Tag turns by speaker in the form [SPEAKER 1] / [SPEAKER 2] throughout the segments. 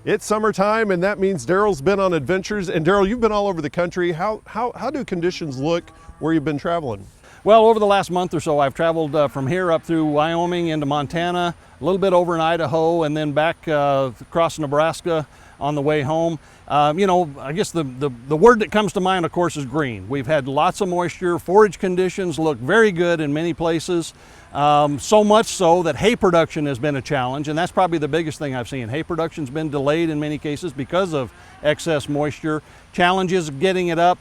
[SPEAKER 1] It's summertime, and that means Derrell's been on adventures. And Derrell, you've been all over the country. How do conditions look where you've been traveling?
[SPEAKER 2] Well, over the last month or so, I've traveled from here up through Wyoming into Montana, a little bit over in Idaho, and then back across Nebraska on the way home. I guess the word that comes to mind, of course, is green. We've had lots of moisture. Forage conditions look very good in many places. So much so that hay production has been a challenge, and that's probably the biggest thing I've seen. Hay production's been delayed in many cases because of excess moisture. Challenges getting it up,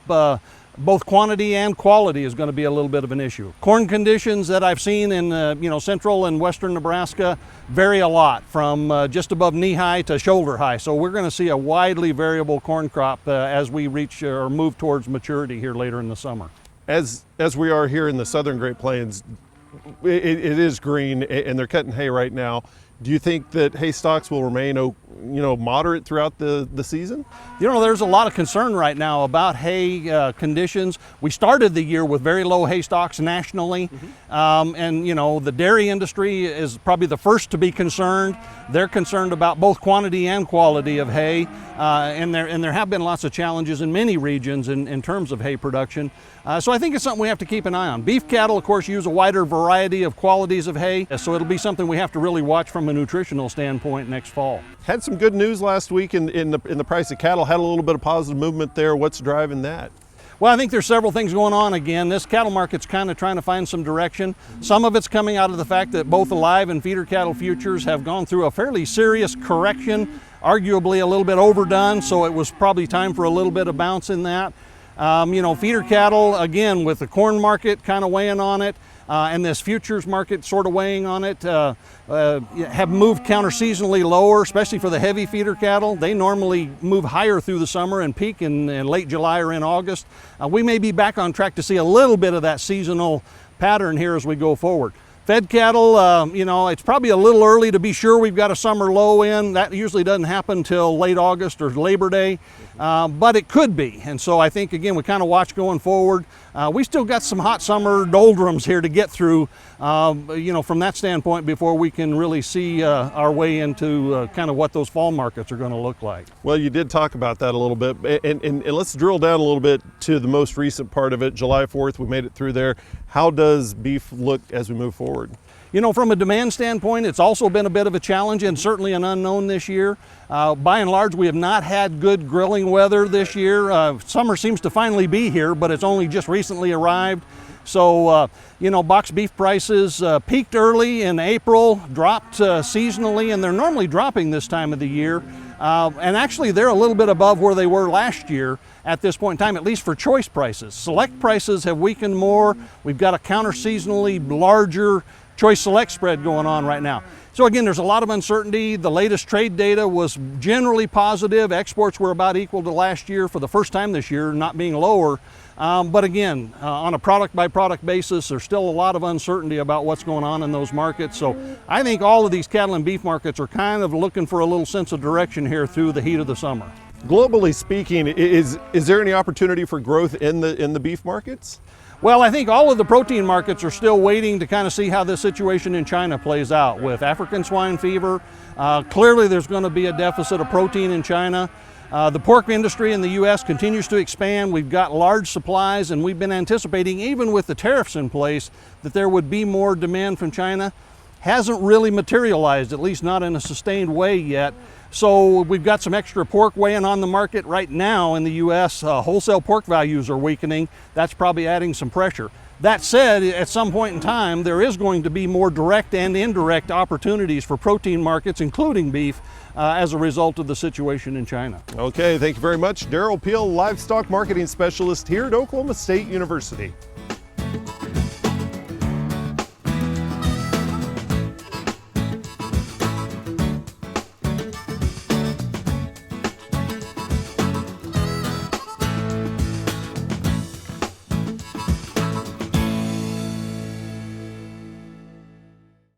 [SPEAKER 2] both quantity and quality is going to be a little bit of an issue. Corn conditions that I've seen in central and western Nebraska vary a lot from just above knee high to shoulder high. So we're going to see a widely variable corn crop as we reach or move towards maturity here later in the summer.
[SPEAKER 1] As we are here in the southern Great Plains, it is green and they're cutting hay right now. Do you think that hay stocks will remain, moderate throughout the season?
[SPEAKER 2] There's a lot of concern right now about hay conditions. We started the year with very low hay stocks nationally, and the dairy industry is probably the first to be concerned. They're concerned about both quantity and quality of hay, and there have been lots of challenges in many regions in terms of hay production. So I think it's something we have to keep an eye on. Beef cattle, of course, use a wider variety of qualities of hay, so it'll be something we have to really watch from a nutritional standpoint next fall.
[SPEAKER 1] Had some good news last week in the price of cattle. Had a little bit of positive movement there. What's driving that?
[SPEAKER 2] Well, I think there's several things going on again. This cattle market's kind of trying to find some direction. Some of it's coming out of the fact that both the live and feeder cattle futures have gone through a fairly serious correction, arguably a little bit overdone, so it was probably time for a little bit of bounce in that. Feeder cattle, again, with the corn market kind of weighing on it, and this futures market sort of weighing on it, have moved counter-seasonally lower, especially for the heavy feeder cattle. They normally move higher through the summer and peak in late July or in August. We may be back on track to see a little bit of that seasonal pattern here as we go forward. Fed cattle, it's probably a little early to be sure we've got a summer low in. That usually doesn't happen till late August or Labor Day, but it could be. And so I think, again, we kind of watch going forward. We still got some hot summer doldrums here to get through, from that standpoint before we can really see our way into kind of what those fall markets are going to look like.
[SPEAKER 1] Well, you did talk about that a little bit, and let's drill down a little bit to the most recent part of it. July 4th, we made it through there. How does beef look as we move forward?
[SPEAKER 2] From a demand standpoint, it's also been a bit of a challenge and certainly an unknown this year. By and large, we have not had good grilling weather this year. Summer seems to finally be here, but it's only just recently arrived. So, box beef prices peaked early in April, dropped seasonally, and they're normally dropping this time of the year. And actually, they're a little bit above where they were last year at this point in time, at least for choice prices. Select prices have weakened more. We've got a counter-seasonally larger choice select spread going on right now. So again, there's a lot of uncertainty. The latest trade data was generally positive. Exports were about equal to last year for the first time this year, not being lower. But again, on a product by product basis, there's still a lot of uncertainty about what's going on in those markets. So I think all of these cattle and beef markets are kind of looking for a little sense of direction here through the heat of the summer.
[SPEAKER 1] Globally speaking, is there any opportunity for growth in the beef markets?
[SPEAKER 2] Well, I think all of the protein markets are still waiting to kind of see how the situation in China plays out with African swine fever. Clearly, there's going to be a deficit of protein in China. The pork industry in the U.S. continues to expand. We've got large supplies, and we've been anticipating, even with the tariffs in place, that there would be more demand from China. Hasn't really materialized, at least not in a sustained way yet. So we've got some extra pork weighing on the market right now in the U.S. Wholesale pork values are weakening. That's probably adding some pressure. That said, at some point in time, there is going to be more direct and indirect opportunities for protein markets, including beef, as a result of the situation in China.
[SPEAKER 1] Okay, thank you very much. Derrell Peel, Livestock Marketing Specialist here at Oklahoma State University.